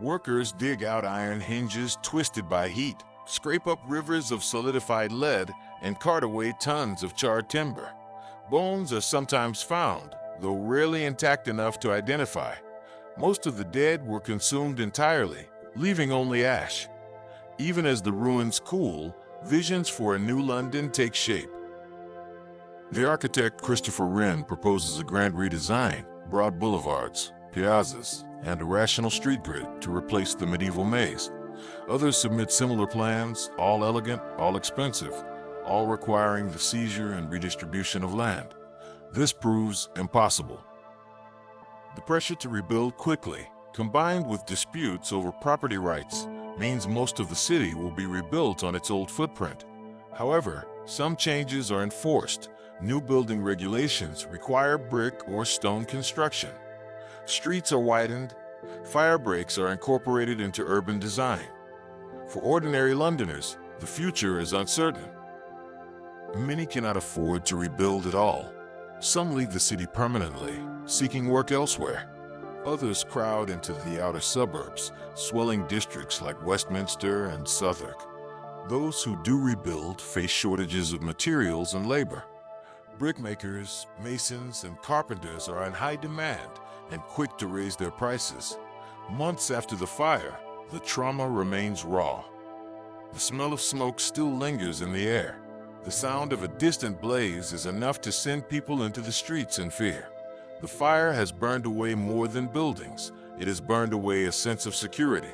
Workers dig out iron hinges twisted by heat, scrape up rivers of solidified lead, and cart away tons of charred timber. Bones are sometimes found, though rarely intact enough to identify. Most of the dead were consumed entirely, leaving only ash. Even as the ruins cool, visions for a new London take shape. The architect Christopher Wren proposes a grand redesign, broad boulevards, piazzas, and a rational street grid to replace the medieval maze. Others submit similar plans, all elegant, all expensive, all requiring the seizure and redistribution of land. This proves impossible. The pressure to rebuild quickly, combined with disputes over property rights, means most of the city will be rebuilt on its old footprint. However, some changes are enforced. New building regulations require brick or stone construction. Streets are widened. Fire breaks are incorporated into urban design. For ordinary Londoners, the future is uncertain. Many cannot afford to rebuild at all. Some leave the city permanently, seeking work elsewhere. Others crowd into the outer suburbs, swelling districts like Westminster and Southwark. Those who do rebuild face shortages of materials and labor. Brickmakers, masons, and carpenters are in high demand and quick to raise their prices. Months after the fire, the trauma remains raw. The smell of smoke still lingers in the air. The sound of a distant blaze is enough to send people into the streets in fear. The fire has burned away more than buildings. It has burned away a sense of security.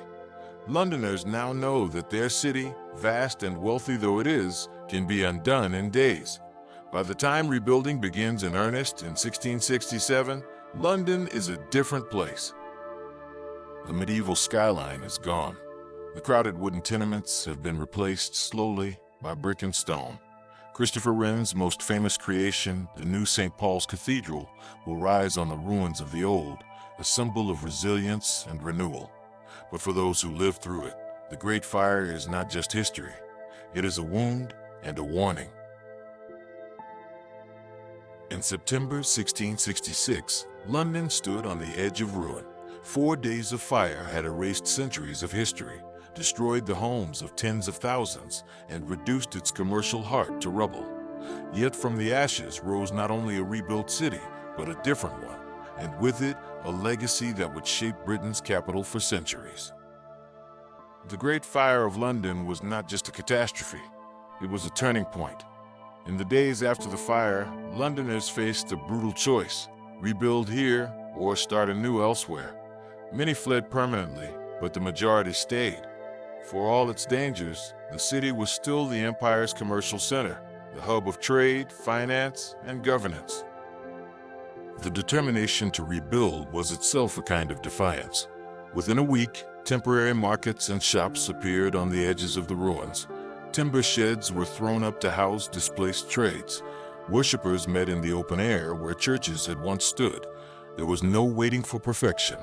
Londoners now know that their city, vast and wealthy though it is, can be undone in days. By the time rebuilding begins in earnest in 1667, London is a different place. The medieval skyline is gone. The crowded wooden tenements have been replaced slowly by brick and stone. Christopher Wren's most famous creation, the new St. Paul's Cathedral, will rise on the ruins of the old, a symbol of resilience and renewal. But for those who lived through it, the Great Fire is not just history. It is a wound and a warning. In September 1666, London stood on the edge of ruin. 4 days of fire had erased centuries of history, destroyed the homes of tens of thousands, and reduced its commercial heart to rubble. Yet from the ashes rose not only a rebuilt city, but a different one, and with it, a legacy that would shape Britain's capital for centuries. The Great Fire of London was not just a catastrophe, it was a turning point. In the days after the fire, Londoners faced a brutal choice: rebuild here or start anew elsewhere. Many fled permanently, but the majority stayed. For all its dangers, the city was still the empire's commercial center. the hub of trade, finance, and governance. The determination to rebuild was itself a kind of defiance. Within a week, temporary markets and shops appeared on the edges of the ruins. Timber sheds were thrown up to house displaced trades. Worshippers met in the open air where churches had once stood. There was no waiting for perfection.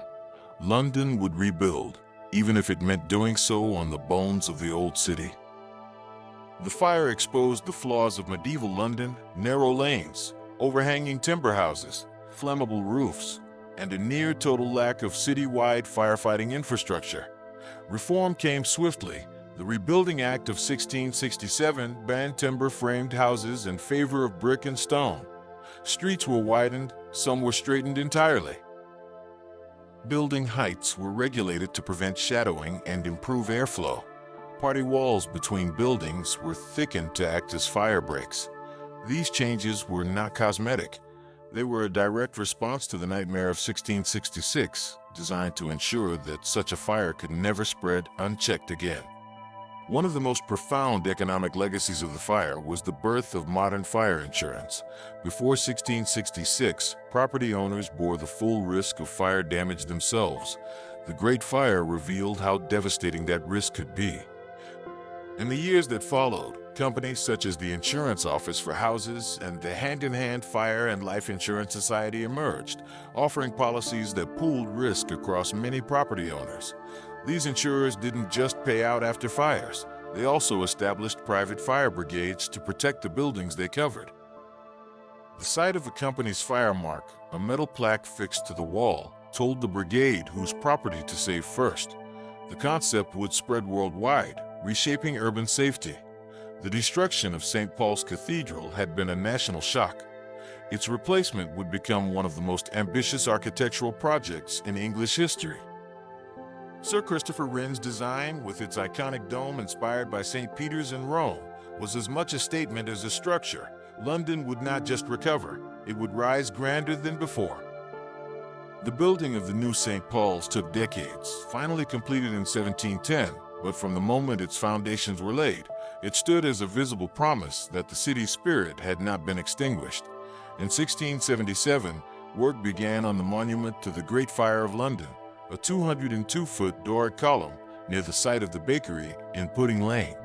London would rebuild, even if it meant doing so on the bones of the old city. The fire exposed the flaws of medieval London: narrow lanes, overhanging timber houses, flammable roofs, and a near-total lack of city-wide firefighting infrastructure. Reform came swiftly. The Rebuilding Act of 1667 banned timber-framed houses in favor of brick and stone. Streets were widened, some were straightened entirely. Building heights were regulated to prevent shadowing and improve airflow. Party walls between buildings were thickened to act as fire breaks. These changes were not cosmetic. They were a direct response to the nightmare of 1666, designed to ensure that such a fire could never spread unchecked again. One of the most profound economic legacies of the fire was the birth of modern fire insurance. Before 1666, property owners bore the full risk of fire damage themselves. The Great Fire revealed how devastating that risk could be. In the years that followed, companies such as the Insurance Office for Houses and the Hand-in-Hand Fire and Life Insurance Society emerged, offering policies that pooled risk across many property owners. These insurers didn't just pay out after fires. They also established private fire brigades to protect the buildings they covered. The sight of a company's fire mark, a metal plaque fixed to the wall, told the brigade whose property to save first. The concept would spread worldwide, reshaping urban safety. The destruction of St. Paul's Cathedral had been a national shock. Its replacement would become one of the most ambitious architectural projects in English history. Sir Christopher Wren's design, with its iconic dome inspired by St. Peter's in Rome, was as much a statement as a structure. London would not just recover, it would rise grander than before. The building of the new St. Paul's took decades, finally completed in 1710, but from the moment its foundations were laid, it stood as a visible promise that the city's spirit had not been extinguished. In 1677, work began on the monument to the Great Fire of London, a 202-foot Doric column near the site of the bakery in Pudding Lane.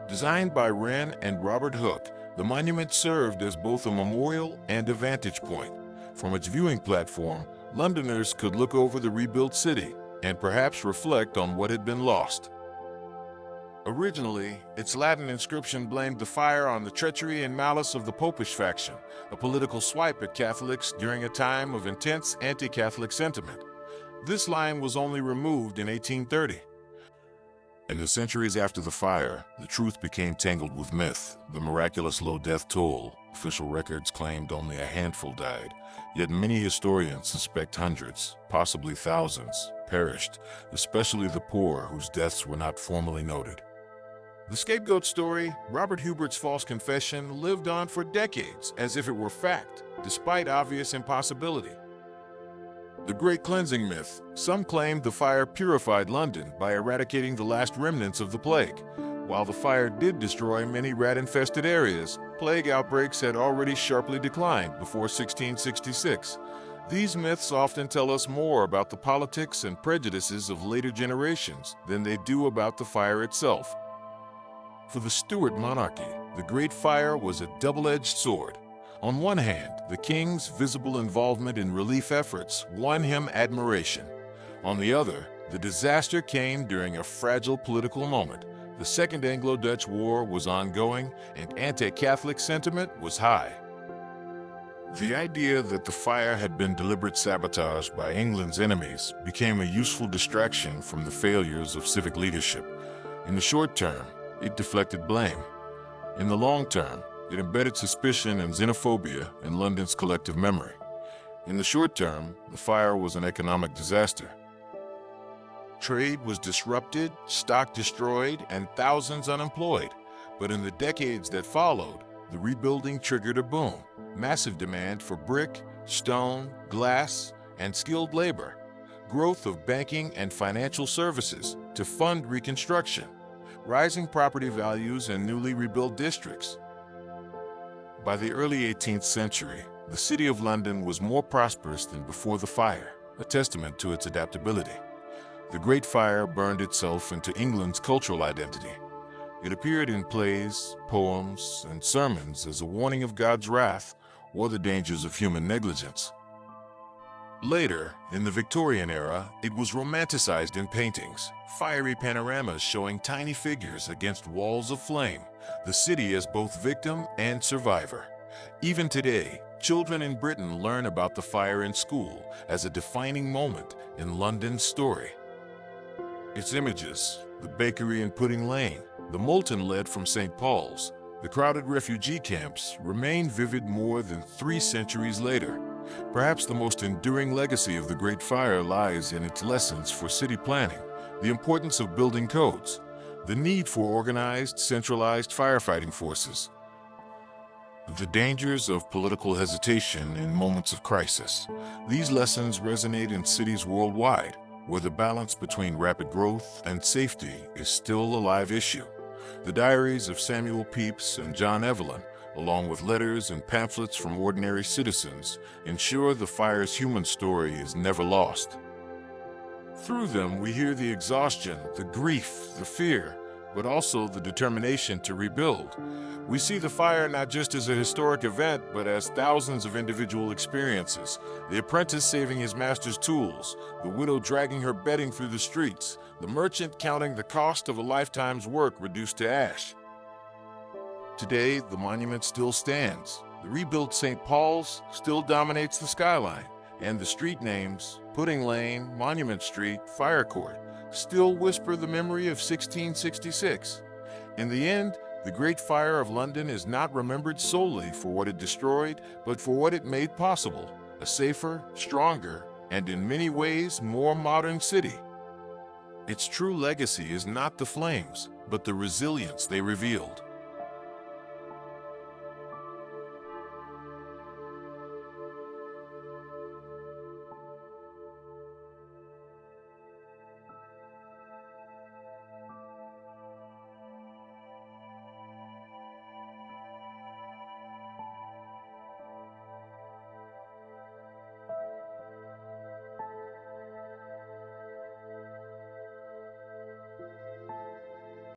Designed by Wren and Robert Hooke, the monument served as both a memorial and a vantage point. From its viewing platform, Londoners could look over the rebuilt city and perhaps reflect on what had been lost. Originally, its Latin inscription blamed the fire on the treachery and malice of the Popish faction, a political swipe at Catholics during a time of intense anti-Catholic sentiment. This line was only removed in 1830. In the centuries after the fire, the truth became tangled with myth. The miraculous low death toll. Official records claimed only a handful died, yet many historians suspect hundreds, possibly thousands, perished, especially the poor whose deaths were not formally noted. The scapegoat story, Robert Hubert's false confession, lived on for decades as if it were fact, despite obvious impossibility. The Great Cleansing myth. Some claimed the fire purified London by eradicating the last remnants of the plague. While the fire did destroy many rat-infested areas, plague outbreaks had already sharply declined before 1666. These myths often tell us more about the politics and prejudices of later generations than they do about the fire itself. For the Stuart monarchy, the Great Fire was a double-edged sword. On one hand, the king's visible involvement in relief efforts won him admiration. On the other, the disaster came during a fragile political moment. The Second Anglo-Dutch War was ongoing, and anti-Catholic sentiment was high. The idea that the fire had been deliberate sabotage by England's enemies became a useful distraction from the failures of civic leadership. In the short term, it deflected blame. In the long term, it embedded suspicion and xenophobia in London's collective memory. In the short term, the fire was an economic disaster. Trade was disrupted, stock destroyed, and thousands unemployed. But in the decades that followed, the rebuilding triggered a boom. Massive demand for brick, stone, glass, and skilled labor. Growth of banking and financial services to fund reconstruction. Rising property values in newly rebuilt districts. By the early 18th century, the city of London was more prosperous than before the fire, a testament to its adaptability. The Great Fire burned itself into England's cultural identity. It appeared in plays, poems, and sermons as a warning of God's wrath or the dangers of human negligence. Later, in the Victorian era, it was romanticized in paintings, fiery panoramas showing tiny figures against walls of flame, the city as both victim and survivor. Even today, children in Britain learn about the fire in school as a defining moment in London's story. Its images, the bakery in Pudding Lane, the molten lead from St. Paul's, the crowded refugee camps remain vivid more than 3 centuries later. Perhaps the most enduring legacy of the Great Fire lies in its lessons for city planning, the importance of building codes, the need for organized, centralized firefighting forces, the dangers of political hesitation in moments of crisis. These lessons resonate in cities worldwide, where the balance between rapid growth and safety is still a live issue. The diaries of Samuel Pepys and John Evelyn, along with letters and pamphlets from ordinary citizens, ensure the fire's human story is never lost. Through them, we hear the exhaustion, the grief, the fear, but also the determination to rebuild. We see the fire not just as a historic event, but as thousands of individual experiences. The apprentice saving his master's tools, the widow dragging her bedding through the streets, the merchant counting the cost of a lifetime's work reduced to ash. Today, the monument still stands. The rebuilt St. Paul's still dominates the skyline, and the street names, Pudding Lane, Monument Street, Fire Court, still whisper the memory of 1666. In the end, the Great Fire of London is not remembered solely for what it destroyed, but for what it made possible, a safer, stronger, and in many ways more modern city. Its true legacy is not the flames, but the resilience they revealed.